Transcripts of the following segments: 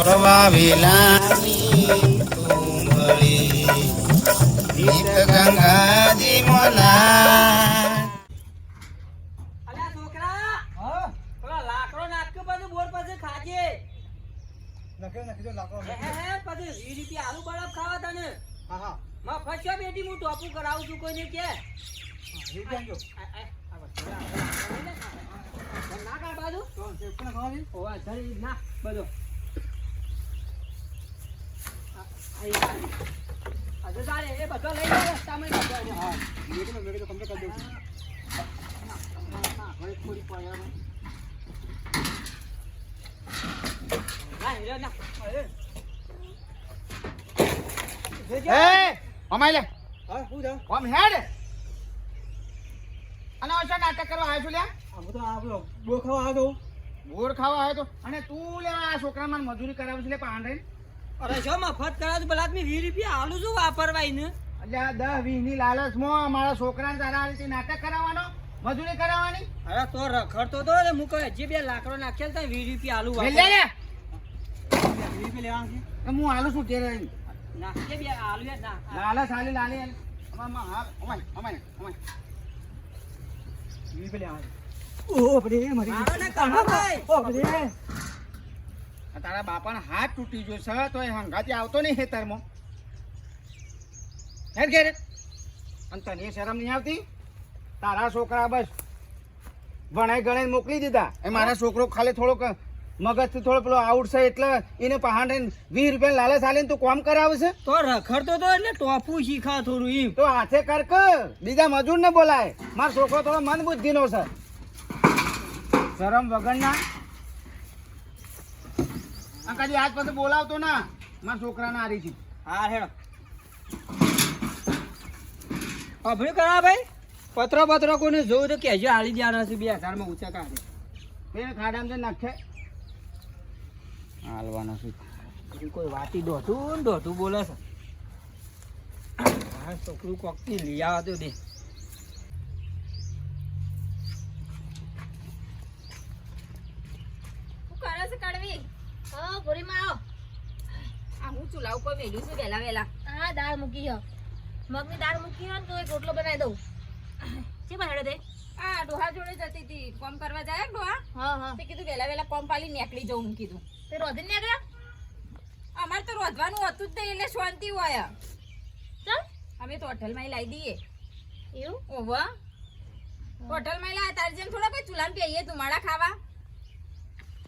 પ્રવા વેલાની તુંબળી ગીત ગંગાજી મોના અલા છોકરા હા પેલા લાકડો નાખ્યો બધું બોર પછી ખાજે નાખી દો લાકડો હે પછી 20 રૂપિયા આલુ બરફ ખાવા તને હા હા મફત છે બેટી હું ટોપું કરાવું છું કોઈને કે રીટાંજો ના કા બાજુ તો તે પણ ખાવાની ઓવા ધરી ના બધો આજે ચાલે એ બધો લઈ લે રસ્તામાં બધો હા મેં તો કમ્પ્લીટ કરી દઉં હવે થોડી પડે ના હીરો ના એ અમાય લે હા હું જાઉં ઓમ હેડ અને ઓછા નાટક કરવા આવ્યો છું લે આ બધો આ બધો બો ખાવા આ દો બોર ખાવા આવ્યો તો અને તું લે આ છોકરામાં મજૂરી કરાવું છે લે પાંડે અરે જો મફત કરાવ તો આદમી 20 રૂપિયા આલું છું વાપરવાય ને એટલે આ 10-20 ની લાલચમાં મારા છોકરાને તારા રીતે નાટક કરાવવાનો મજૂરી કરાવવાની અરે તો રખડતો તો ને મુક હજી બે લાકડો નાખેલ તા 20 રૂપિયા આલુ લે લે લે રીપે લેવાનું છે હું આલું છું તેરે નાખે બે આલુ યાર ના લાલચ આલી લાલી અમાર હા અમાય અમાય અમાય રીપે લેવાનું ઓ બડે મારી મારો ને કહો ભાઈ ઓ બડે આ તારા બાપાનો હાથ તૂટી ગયો છે તો એ હંગાતી આવતો નહીં ખેતરમાં હેર ઘેર અને તને એ શરમ નહીં આવતી તારા છોકરા બસ ભણાઈ ગણાઈ મોકલી દીધા એ મારા છોકરો ખાલી થોડોક મગજથી થોડો પેલો આઉટ છે એટલે એને પહાડે 20 રૂપિયા લાલચ આલીને તું કામ કરાવશે તો રખડતો તો એટલે ટોપું શીખા થોડું એમ તો હાથે કર બીજા મજૂર ને બોલાય મારો છોકરો થોડો મન બુદ્ધિનો છે શરમ વગરના કદી આજ પછી બોલાવતો ના મારા છોકરાને આ રીતે હા હેડો અભી કરા ભાઈ પત્રો કોને જોઉં તો કેજો હાલી જવાના છે 2000 માં ઊંચા કાઢે પેન ખાડામાં નાખે હાલવાના છે કોઈ વાતી દોઢું બોલે છે હા છોકરું કોકથી લઈ આવા તો દે શું કરે છે કડવી? હા, ભૂરીમાં આવો. આ હું ચૂલા ઉપર મેલ્યું છું વહેલા. હા, દાળ મૂકી હો. મગની દાળ મૂકી હો ને તો એક રોટલો બનાવી દઉં. શી બનાવ્યો તે? આ ડોહા જોડે જતી હતી. કોમ કરવા જાય ડોહા? હા. તે કીધું વહેલા કોમ પાલી નીકળી જવું હું કીધું. તે રોધીને નીકળ્યા? અમારે તો રોધવાનું હતું જ નહીં એટલે શાંતિ હોય. ચાલ. અમે તો હોટલમાં લાવી દઈએ. એવું? ઓવા. હોટલમાં લાવ્યા તારી જેમ થોડા કોઈ ચૂલામાં પીએ તું માળા ખાવા.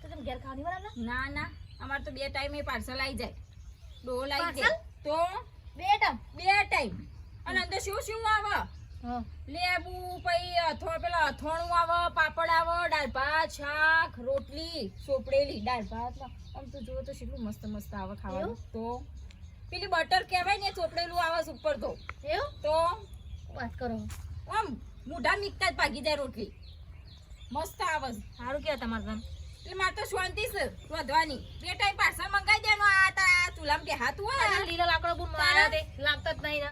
તો તમે ઘેર ખાવાની બરાબર? ના અમાર તો 2 ટાઈમ એ પાર્સલ આવી જાય ડોલ આવી જાય તો 2 ટાઈમ અને અંદર શું આવે લેબુ પછી પેલા અથોણું આવે પાપડ આવે દાળ ભાત શાક રોટલી સોપડેલી દાળ ભાત આમ તો જો તો કેટલું મસ્ત આવે ખાવાનું તો પેલી બટર કહેવાય ને ચોપડેલું આવે ઉપર તો એવું તો વાત કરો આમ મૂઢા નીકતા જ ભાગી જાય રોટલી મસ્ત આવે સારું કેવા તમારે ગામ એટલે મારે તો શાંતિ છે વધવાની 2 ટાઈમ પાર્સલ મંગાઈ દેનો આ તા ચૂલામાં કે હાથ હોય લીલો લાકડો બુન મારા તે લાગતા જ નહીં ને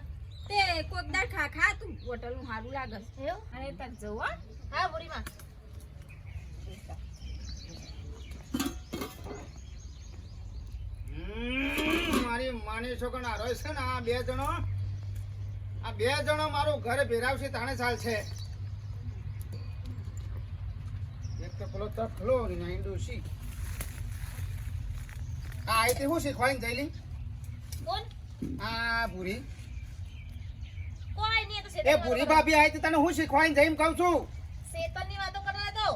તે કોકદાર ખા તું હોટલ નું સારું લાગે એવું અને તક જવો હા બોરીમાં મારી માની છોકરો આ રોય છે ને આ બે જણો મારું ઘર ભેરાવશે તાણે ચાલ છે એક તો પેલો તખલો ને ડોસી આ આઈતી હું શીખવાઈને જઈલી કોણ આ ભૂરી કોઈ નહીં તો એ ભૂરી ભાભી આઈતી તને હું શીખવાઈને જઈને કહું છું શેતનની વાતો કરવા દો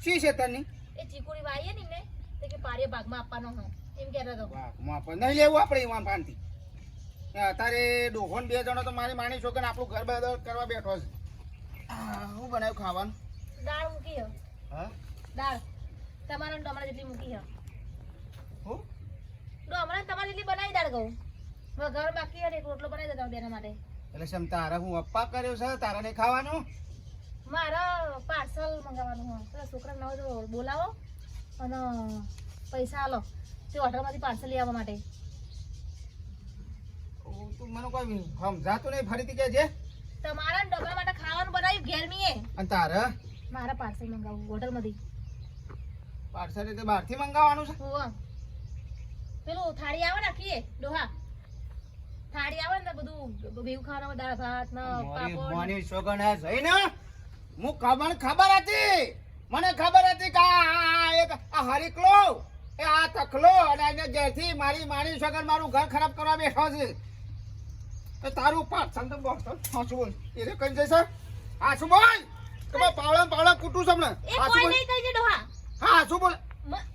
શી શેતરની એ ચીકુડી વાઈએ ને તે કે પારે ભાગમાં આપવાનો હો એમ કહેતો તો વાહ માપ નહીં લેવું આપણે ઈવાન પાનથી તારે ડોહોન 2 જણો તો મારી માની છોકરાને આપણું ઘર બદર કરવા બેઠો છે હું બનાવ્યું ખાવાનું દાળ મૂકી હો હા દાળ તમારા ને તમારા જેટલી મૂકી હો હું હમણાં તમારી જેટલી બનાવી દાળ કહું હવે ઘર બાકી હોય એક રોટલો બનાવી દેતા બેના માટે એટલે સમ તારે હું અપ્પા કર્યો છે તારે નહીં ખાવાનું મારા પાર્સલ મંગાવવાનું હોય પેલા છોકરા નવો તો બોલાવો અને પૈસા આલો તે હોટલમાંથી પાર્સલ લઈ આવવા માટે તું મને કોઈ સમજાતું નહીં ફરીથી કહેજે તમારા ડબલા માટે ખાવાનું બનાવ્યું ઘેર મીએ અને તારે મારા પાર્સલ મંગાવું હોટલમાંથી પાર્સલ એટલે બહારથી મંગાવવાનું છે હોવ. પેલું થાળી આવે ને આખી ડોહા થાળી આવે ને બધું ભેગું ખાવાનું દાળ ભાત ને મારી પાપડ માની સોગન આ જઈને હું ખબર હતી મને ખબર હતી કે આ હરીકલો એ આ તખલો અને એને ઘેરથી મારી માની સોગન મારું ઘર ખરાબ કરવા બેઠો છે તો તારું પાછળ તો બોલ હાચું બોલ એને કઈ જશે હાચું બોલ તો પાવડા કૂટું છે હમણાં એ હાચું કોઈ બોલ નહીં કહી દે ડોહા હા હાચું બોલ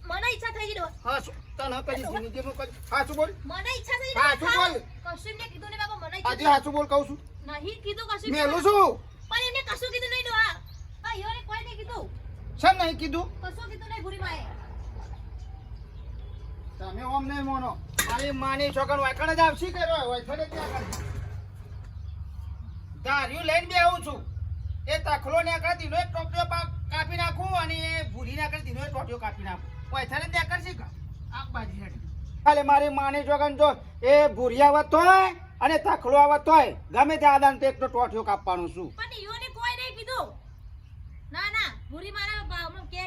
મને ઈચ્છા થઈ ગઈ ડોહા હાચું તને કઈ જિંદગીમાં કઈ હાચું બોલ મને ઈચ્છા થઈ હા, ગઈ તું બોલ. કશું ને કીધું ને બાબા મને આજે હાચું બોલ કહું છું નહીં કીધું કશું મેલું છું પણ એને કશું કીધું નહીં ડોહા આ યોને કોઈ નહીં કીધું શેમ નહીં કીધું કશું કીધું નહીં ભૂરી માએ તમે ઓમ નહીં મોનો મારી માની છોકર વાકણ જ આવશી કે વાયખડે ત્યાં આગળ ધાર્યું લઈને બે આવું છું એ તખલો ને આગળ દીનો એક ટોપીઓ કાપી નાખું અને એ ભૂરી ને આગળ દીનો એક ટોપીઓ કાપી નાખું વાયખડે ત્યાં કરશી કા આગ બાજી હેડી ખાલે મારી માની છોકર જો એ ભૂરી આવત તોય અને તખલો આવત તોય ગમે તે આદાન તે એક ટોટીઓ કાપવાનું છું પણ યોને કોઈ નહીં કીધું ના ના ભૂરી મારા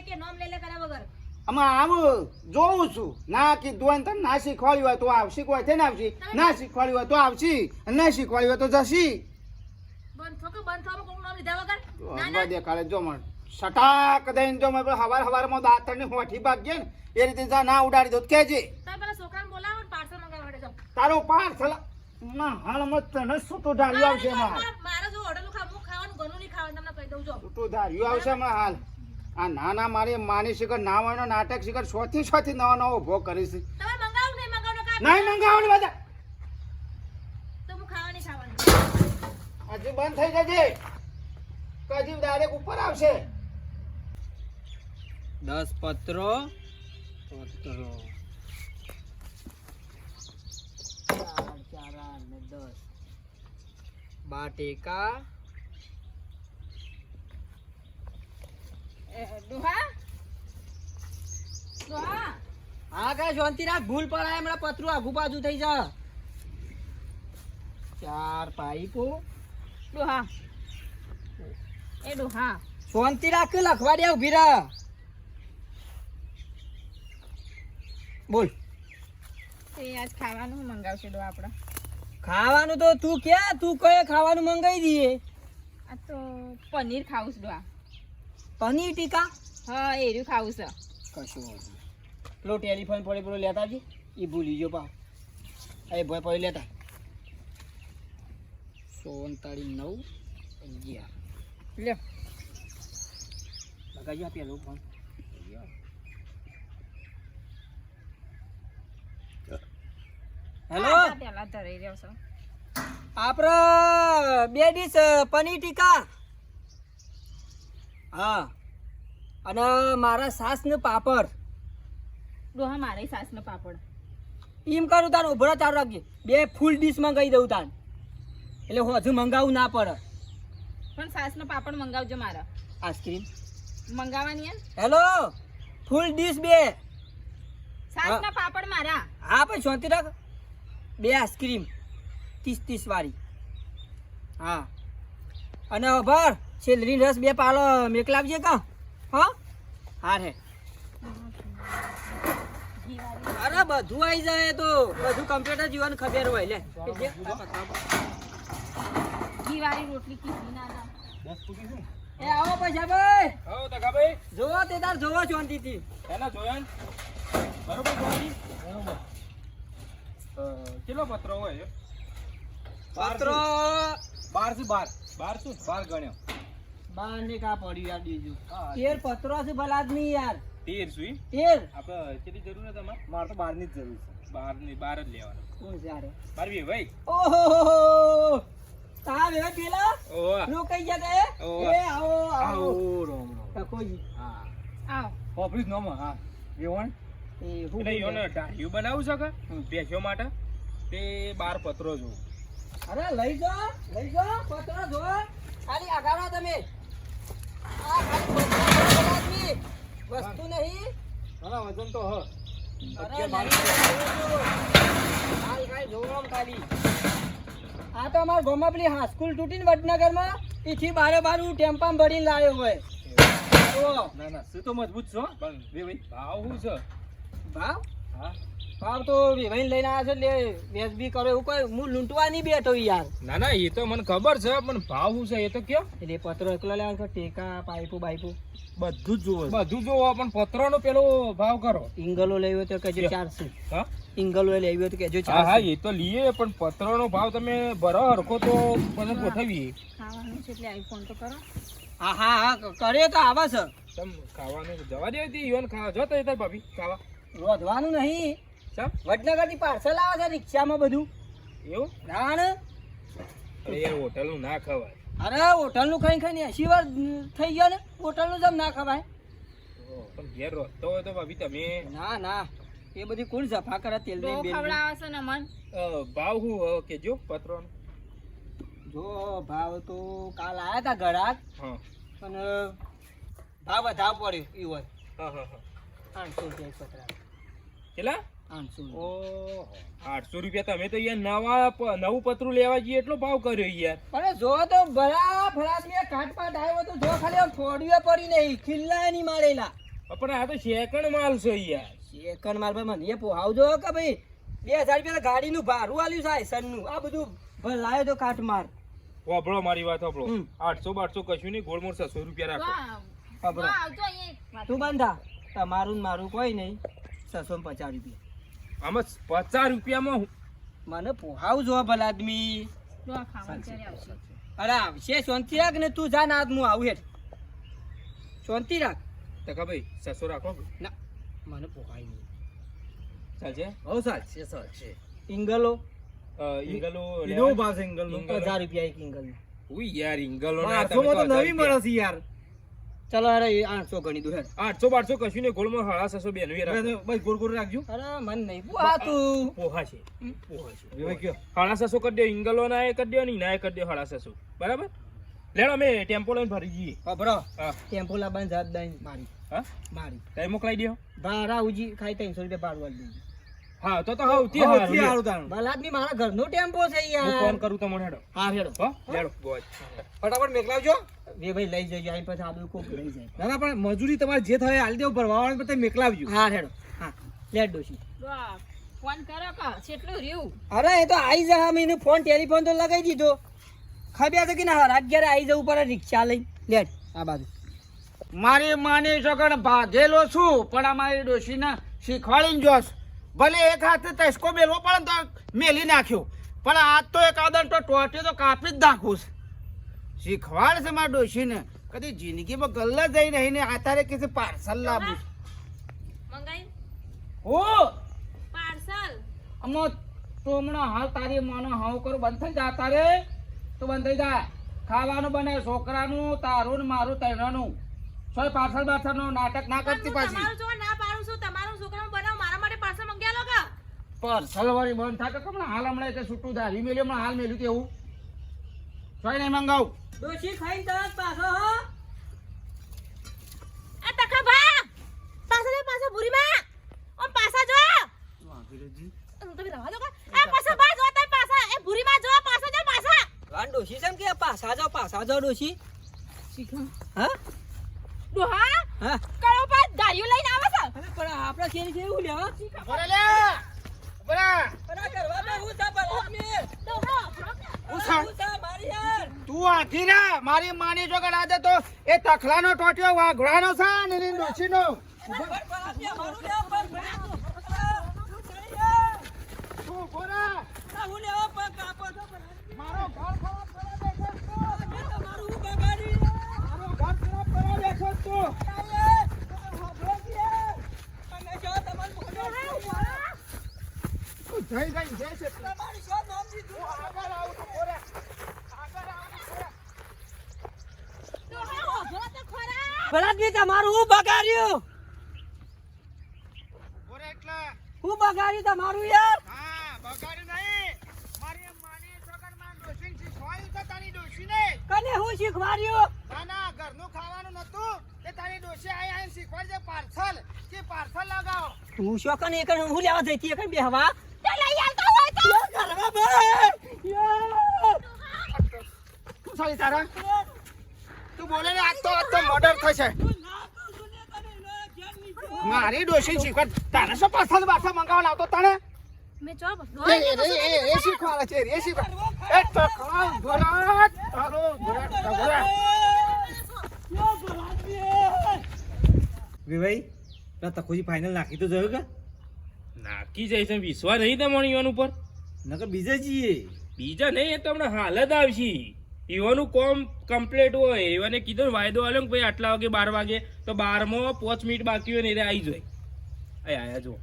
કે નામ લે કરે વગર આમાં આવું જોઉં છું ના કીધું હોય ને તને ના શીખવાડ્યું હોય તો આવશી કોઈ છે ને આવશી ના શીખવાડ્યું હોય તો આવશી અને ના શીખવાડ્યું હોય તો જશી બંધ થો કોક નામ લીધા વગર ના અંબા દેખાડે જો મને સટાક દઈને જો મને હવારમાં દાંતણની હોઠી ભાગીએ ને એ રીતે જા ના ઉડાડી દો કેજે તમે પેલા છોકરાને બોલાવો ને પાર્સલ મંગાવવા જાવ તારો પાર્સલ હાલમાં તને છૂટું ધાર્યું આવશે એમાં મારા જો ઓર્ડરનું ખાવાનું ઘણું નહીં ખાવાનું તમને કહી દઉં જો છૂટું ધાર્યું આવશે એમાં હાલ આ નાના મારી માની શિખર નાવાનો નાટક શિખર સોથી નવા નવો ઉભો કરીશ તમે મંગાવો નહીં મંગાવો કાંઈ નહીં મંગાવવાની બધા તો હું ખાવા નહીં ખાવાની હજી બંધ થઈ જજે તો હજી ડાયરેક્ટ ઉપર આવશે 10 પત્રો 4 અને 10 બાટેકા ડોહા ડોહા હા કઈ શાંતિ રાખ ભૂલ પડાય હમણાં પતરું આઘું બાજુ થઈ જા 4 પાઈપો ડોહા એ ડોહા શાંતિ રાખ લખવા દે ઉભી રહે બોલ એ આજ ખાવાનું મંગાવશે ડો આપણે ખાવાનું તો તું કે તું કયે ખાવાનું મંગાવી દઈએ આ તો પનીર ખાવું છે ડોહા પનીર ટીકા હા એર્યું ખાવું છે કશું વાંધો નહીં. પેલો ટેલિફોન પડે પેલો લેતા જી એ ભૂલી ગયો પા એ ભાઈ પડે લેતા 39 9 11 લે લગાજી આ પેલો ફોન હેલો પેલા ધરી રહ્યો છો આપણે 2 ડીશ પનીર ટીકા હા અને મારા સાસ ને પાપડ ડોહા મારે સાસનો પાપડ એમ કરું તાર ઉભરો ચાલુ રાખજે 2 ફૂલ ડીશ મંગાવી દઉં તાન એટલે હજુ મંગાવું ના પડે પણ સાસનો પાપડ મંગાવજો મારા આઈસ્ક્રીમ મંગાવવાની હે હેલો ફૂલ ડીશ 2 સાસના પાપડ મારા હા પણ શાંતિ રાખ 2 આઈસ્ક્રીમ 30 વાળી હા અને ભર છેલરી રસ 2 પાલો મેકલાવજે કા હા હા રે અરે બધું આવી જાય તો બધું કમ્પ્યુટર જીવન ખબર હોય લે ઘી વાળી રોટલી કીધી ના ના એ આવો પૈસા ભાઈ આવો તકા ભાઈ જોવો તે તાર જોવો શાંતિથી એના જોયા ને? બરોબર જોવાની? કેટલો પત્રો હોય છે? પત્રો 12 શું 12 ગણ્યો 12 ને કા પડ્યું યાર બીજું હા. 13 પત્રો છે ભલા આદમી યાર 13 શું 13 આપણે કેટલી જરૂર છે તમારે મારે તો 12 ની જ જરૂર છે 12 જ લેવાનો કોણ છે યાર 12 ભાઈ ઓહો તા વે પેલા ઓવા લો કઈ ગયા ઓવા. એ આવો આવો રોમ ટકોજી હા આવો ઓફિસ નો માં હા એવણ એ હું એટલે યોને ઢાળિયું બનાવું છે કે બેસ્યો માટે તે 12 પત્રો જો અરે લઈ જાઓ પત્રો જો ખાલી આગાડો તમે આ ખાલી પત્રો ભલા આદમી વસ્તુ નહીં હા વજન તો હ અરે નહીં હાલ ખાલી જોવો આમ ખાલી આ તો અમાર ગામમાં પેલી હાઈસ્કૂલ તૂટીને વડનગરમાં એથી બારે બાર હું ટેમ્પામાં ભરીને લાવ્યો હોય તો ના ના શું તો મજબૂત છો પણ બે ભાઈ ભાવ શું છે ભાવ હા ભાવ તો વેવાઈને લઈને આવ્યા છે એટલે વેચબી કરો એવું કોઈ હું લૂંટવા નહીં બેઠો યાર. ના ના એ તો મને ખબર છે પણ ભાવ શું છે એ તો કયો એટલે પત્રો એકલો લેવા છો, ટેકા પાઇપો બાઈપો બધું જ જોવો બધું જોવો પણ પત્રનો પેલો ભાવ કરો ઇંગલો લેવી હોય તો કહેજો કે? 400. હા ઇંગલો લેવી હોય તો કહેજો હા હા 400. એ તો લઈએ પણ પત્રનો ભાવ તમે ભરો હરખો તો પછી ગોઠવીએ ખાવાનું છે એટલે આઈફોન તો કરો. હા હા હા કરે તો આવે છે. તમ ખાવાનું જવા દે હતી ઈવન ખાવા જો તો તાર ભાભી ખાવા રોધવાનું નહીં. ચમ વડનગરથી પાર્સલ આવે છે રિક્ષામાં બધું. એવું રાણ અરે યાર હોટલનું ના ખવાય અરે હોટલનું ખાઈ ખાઈને 80 વાર થઈ ગયો ને. હોટલનું જમ ના ખવાય. પણ ઘેર રોધતો હોય તો ભાભી તમે ના ના એ બધી કોણ સફા કરે તેલ બહુ દઈ ખવડાવે છે ને મન. ભાવ શું કેજો પત્રનો જો ભાવ તો કાલ આયા તા ઘરાક હા પણ ભાવ વધારે પડ્યો ઈવન હા હા હા 800 રૂપિયા એક પતરા. કેટલા 800. ઓહો 800 રૂપિયા તમે તો યાર નવું પતરું લેવા જઈએ એટલો ભાવ કર્યો યાર પણ જો તો બરા ફરાસ મે કાટપાટ આવ્યો તો જો ખાલી આમ થોડીએ પડી નહીં ખિલ્લાય નહીં મારેલા. પણ આ તો સેકન્ડ માલ છે યાર એકન માર ભાઈ મને એ પોહાવજો કે ભાઈ 2000 રૂપિયા ગાડીનું ભાડું આલ્યું છે આઈસનનું. આ બધું ભલાયો તો કાટ માર. વાપરો મારી વાત વાપરો હમ. 800 બારસો કશું નહીં ગોળમોળ 600 રૂપિયા રાખો વાહ. ખબર વાહ, આવજો અહીંયા. તું બંધા તમારું ને મારું કોઈ નહીં. 650 રૂપિયા આમાં 50 રૂપિયામાં મને પોહાવજો ભલા આદમી. જો આ ખાવાનું ક્યારે આવશે? અરે આવશે શાંતિ રાખ ને તું જા ના હું આવું હેઠ શાંતિ રાખ. ટકા ભાઈ 600 રાખો ના મને પોહાય નહીં. ચાલશે હો ચાલશે. ઇંગલો ઇંગલો એનો ભાવ છે ઇંગલનો. 1000 રૂપિયા એક ઇંગલ. ઉઈ યાર ઇંગલો ના 800 માં તો નવી મળે છે યાર. ચલો અરે 800 ગણી દઉં હેડ. 800 બારસો કશું નહીં ગોળમાં 600 બેનું એ રાખો ભાઈ ગોળ ગોળ રાખજો. અરે મન નહીં પોહાતું. પોહા છે પોહા છે ભાઈ કયો 650 કરી દો ઇંગલો ના એ કરી દો ને ના એ કરી દો 650 બરાબર લેડો અમે ટેમ્પો લઈને ભરી જઈએ ખબરો હા ટેમ્પો લાવવાની જાત દઈ મારી હા મારી કઈ મોકલાઈ દો ભાડા ઉજી ખાઈ 300 રૂપિયા ભાડું આલી દેજો. હા તો સૌથી સૌથી સારું સારું તાણ. ભલા આદમી મારા ઘરનો ટેમ્પો છે હું યાર. ફોન કરું તમને હેડો હા હેડો. હો લેડો ગોજ ફટાફટ મેકલાવજો. બે ભાઈ લઈ જજો અહીં પછી આદુ કોક લઈ જાય. ના ના પણ મજૂરી તમારે જે થાય આલી દેવ ભરવા વાળા તમે મેકલાવજો. હા હેડો. હા લેટ ડોશી. જો આ ફોન કરો કે કેટલું રહ્યું? અરે એ તો આઈ જા અમે એને ફોન ટેલિફોન તો લગાઈ દીધો. ખબર છે કે ના 11 આવી જવું પડે રિક્ષા લઈ. લેટ આ બાજુ. મારી માની છોકરા ભાગેલો છું પણ અમારી ડોશીને શીખવાડીને જોશ. ભલે એક હાથે તસકો મેલવો પડે ને તો મેલી નાખ્યો પણ આજ તો એક આદન તો ટોટી તો કાપી જ નાખું છે. શીખવાડ છે મારા ડોશીને કદી જિંદગીમાં ગલ્લા જઈ નહીં ને આતારે કે પાર્સલ લાવું મંગાઈ હો પાર્સલ. અમો તો હમણાં હાલ તારી માનો હાવ કરું બંધ થઈ જા તારે તો બંધ થઈ જાય. ખાવાનું બને છોકરાનું તારું ને મારું તૈણાનું સોય પાર્સલ બાર્સલનું નાટક ના કરતી પાછી. તમારું જો ના પાડું છું તમારું છોકરાનું બનાવ મારા માટે પાર્સલ મંગાવી લો કે. પાર્સલ વાળી બંધ થાય કે હમણાં હાલ હમણાં કે છૂટું થાય મેલ્યું હમણાં હાલ મેલ્યું તેવું સોય નહીં મંગાવું. ડોશી ખાઈને તરત પાછો હો. આ તખા ભા પાછા જો પાછા ભૂરી માં ઓમ પાછા જો તમે રવા દો કે આ પાછા ભા જો તમે પાછા એ ભૂરી માં જો પાછા જો પાછા વાન ડોશી જેમ કે પાછા જાઓ ડોશી. શીખો હા ડોહા હા. કરો પર ગાડીઓ લઈને આવે છે. અરે પણ આપણા શેરી છે એવું લેવા. બોલે લે બોલે અરે કરવામાં હું તા પર આદમી. ડોહા હું તા મારી યાર. તું આખી રા મારી માની જો કે લાદે તો એ તખલાનો ટોટિયો વાઘડાનો છે ને એની ડોશીનો. તું બોરા મારો ઘર ખરાબ કરવા બેઠો તું. મારો ઘર ખરાબ કરવા બેઠો તું. તું જઈ જઈ જઈ છે તું. તું આગળ આવ તું બોરા આગળ આવ તું બોરા. ડોહા ઓભરો તો ખરા. ભલાદમી તમારું હું બગાડ્યું. બોરા એટલે હું બગાડ્યું તમારું યાર. હા બગાડ્યું નહીં મારી માની છોકર માં ડોશીને શીખવાડ્યું છે તારી ડોશીને. કને હું શીખવાડ્યું. ના ના ઘરનું ખાવાનું નતું તે તારી ડોશી આઈ આઈને શીખવાડી દે પાર્સલ કે પાર્સલ લગાવો. તું શું કને એક હું લેવા જઈતી એક બેહવા. તે લઈ આવતો હોય તો કરવા ભાઈ યાર. શું સારી તારા તું બોલે ને આજ તો મર્ડર થશે. તું ના મારી ડોશી શીખવાડ તારે શું પાછળ પાછળ મંગાવવા લાવતો તને મેં ચો એ શીખવાડે છે એ શીખવાડે એ ટકલા ભરાત તારો ભરાત ભાઈ પેલા તકોજી ફાઇનલ નાખી તો જોયું કે નાખી જાય છે વિશ્વાસ નહીં તમારે ઈવન ઉપર નકર બીજા જઈએ બીજા નહીં એ તો હમણાં હાલ જ આવશે ઈવાનું કોમ કમ્પ્લીટ હોય ઈવાને કીધું ને વાયદો આલ્યો ને ભાઈ આટલા વાગે 12 વાગે તો 12 માં 5 મિનિટ બાકી હોય ને એટલે આવી જાય આયા જો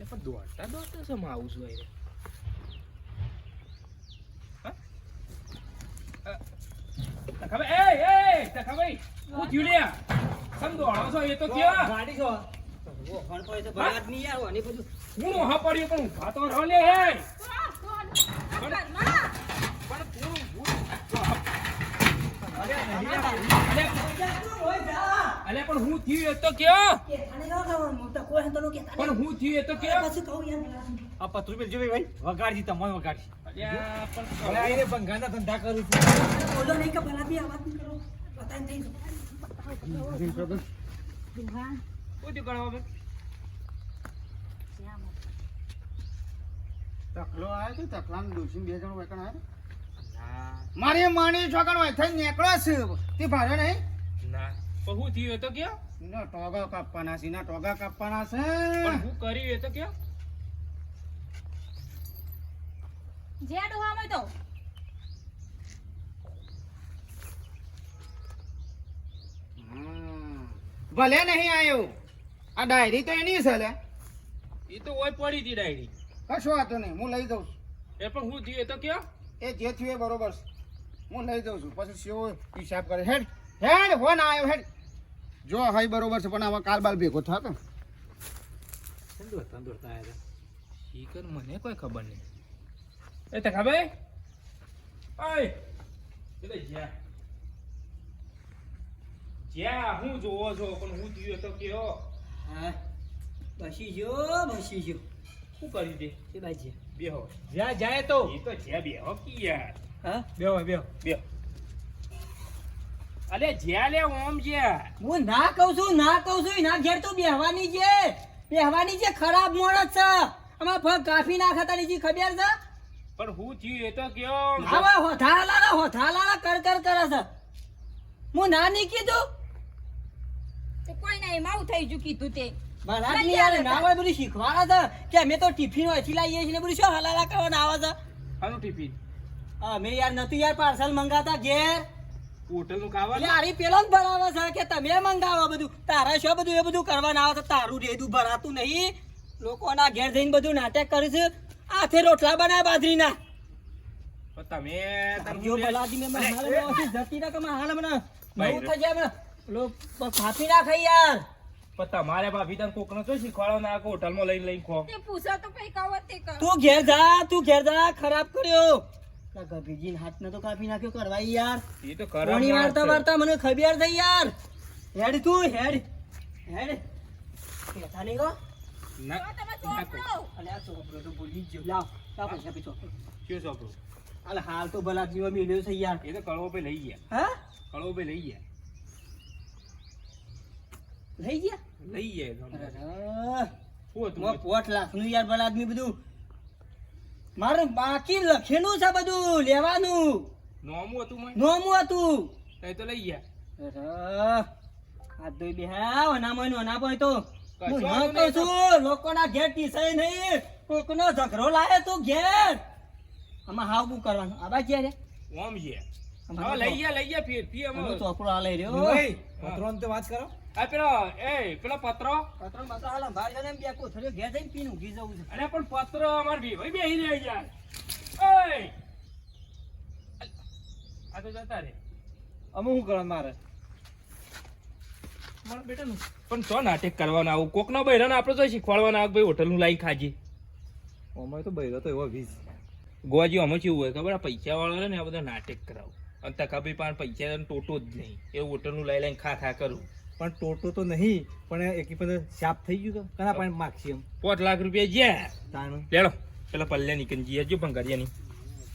પણ દોડતા છે આવું છું ભાઈ હું થયું લે સમ દોડો છો એ તો કેવા ગાડી છો પણ તો એ તો બરાબર નહીં યાર અને બધું હું મોહા પડ્યો પણ ઊભા તો રહો લે હે અલે પણ હું થયું એ તો કયો પણ હું થયું એ તો કયો આ પતરું મેલજો ભાઈ વગાડજી તમને વગાડજી અલ્યા પણ હવે આઈને બંગાળના ધંધા કરું છું કોઈ કરવા બે તકલો આવ્યો તો તકલાને ડોશી 2 જણ વેકણ આવ્યા મારી માણી છોકરો હોય થઈ નીકળો છે તે ભારે નહીં ના પણ હું થયું એ તો કયો ના ટોગા કાપવાના છે ના ટોગા કાપવાના છે પણ હું કર્યું એ તો કયો જે ડોહામાં તો ભલે નહીં આવ્યો આ ડાયરી તો એની છે લે એ તો ઓય પડી હતી ડાયરી કશો વાતો નહીં હું લઈ જાઉં છું એ પણ હું થયું એ તો કયો એ જે થયું એ બરોબર છે હું લઈ જાઉં છું પછી સેવો હિસાબ કરે હેડ હેડ ફોન આવ્યો હેડ જો હાઈ બરોબર છે પણ આમાં કાલ બાલ ભેગો થતો દોડતા આવ્યા શીકર મને કોઈ ખબર નહીં એ તો ખબર ઓય એટલે જ્યાં હું જોવો છો પણ હું થયું એ તો કયો હા બસી જો શું કરી દે એ બાજી બેહો જ્યાં જાય તો એ તો જ્યાં બેહો કી યાર હા બેહો બેહો અલે જ્યાં લે ઓમ જ્યાં હું ના કહું છું ના ઘેર તો બેહવાની છે ખરાબ મોણસ છે અમાર ભગ કાફી ના ખાતા ની ખબર છે પણ હું થયું એ તો કયો આવા હોથાલાલા કર કરે છે હું ના નહીં કીધું તે કોઈ ના એમાં આવું થઈ ગયું કીધું તે મારા ની યાર ના હોય બધું શીખવાડા છે કે અમે તો ટિફિન હોયથી લાવીએ છીએ ને બધું શું હલાલા કરવાના આવે છે આનું ટિફિન અમે યાર નતું યાર પાર્સલ મંગાતા ઘેર હોટલ નું ખાવા એટલે આરી પેલો જ ભરાવે છે કે તમે મંગાવો બધું તારા શું બધું એ બધું કરવાના આવે છે તારું રેદું ભરાતું નહીં લોકોના ઘેર જઈને બધું નાટક કરે છે આથે રોટલા બનાવ્યા બાજરીના તમે જો બલાજી મે હાલ મે ઓછી જતી ના કમા હાલ મને બહુ થઈ જાય મે લોક ખાતી ના ખાઈ યાર પણ તમારે ભાભી તને કોકનો શું શીખવાડો ના કે હોટલમાં લઈને ખો તે પૂછો તો કઈ કાવત તે કર તું ઘેર જા ખરાબ કર્યો ના ગભીજીન હાથ ન તો કાપી નાખ્યો કરવાઈ યાર એ તો ખરાબ કોની વાર્તા મને ખબર થઈ યાર હેડ તું હેડ કેતા નહીં ગો ના તમે છોકરો અલે આ છોકરો તો ભૂલી ગયો લાવ પૈસા પીછો શું છોકરો અલે હાલ તો ભલા જીવા મેલ્યો છે યાર એ તો કળવો પે લઈ ગયા હા કળવો પે લઈ ગયા લઈ ગયા લઈ ગયા અરે શું હતું 5 લાખ નું યાર ભલા આદમી બધું મારે બાકી લખેલું છે બધું લેવાનું નોમું હતું મને નોમું હતું તો એ તો લઈ ગયા અરે આ દોઈ બેહાવ ના મોય ના પોય તો હું કશો ન નહીં કહું છું લોકોના ઘેર ટીસાય નહીં કોકનો ઝઘડો લાવે તું ઘેર આમાં હાવ બુ કરવાનું આબા છે રે ઓમ છે હા લઈ ગયા ફી અમે અમે ચોપડો આ લઈ રહ્યો ભાઈ પત્રોન તો વાત કરો આ પેલો પત્રો પત્રો મતો હાલ ભાઈ જને બે કોથળીઓ ઘેર જઈને પીને ઊંઘી જવું છે અરે પણ પત્રો અમાર ભી ભાઈ બેહી રહી યાર ઓય આ તો જતા રે અમે શું કરવા મારે મારા બેટાનું પણ તો નાટક કરવાના આવું કોકના બૈરાને આપણે તો શીખવાડવાના આવું ભાઈ હોટલનું લાઈ ખાજી અમારે તો બૈરો તો એવો વીજ ગોવાજી અમે કેવું હોય ખબર આ પૈસા વાળો ને આ બધા નાટક કરાવું અને તકાભાઈ પાસે પૈસા ટોટો જ નહીં એવું હોટલનું લઈ લઈને ખા કરું પણ ટોટો તો નહીં પણ એકી પર શાપ થઈ ગયું તો કના પાણી માગશી એમ 5 લાખ રૂપિયા જ્યાં તાનું લેડો પેલા પલ્લે નીકળી જઈએ જો ભંગારિયાની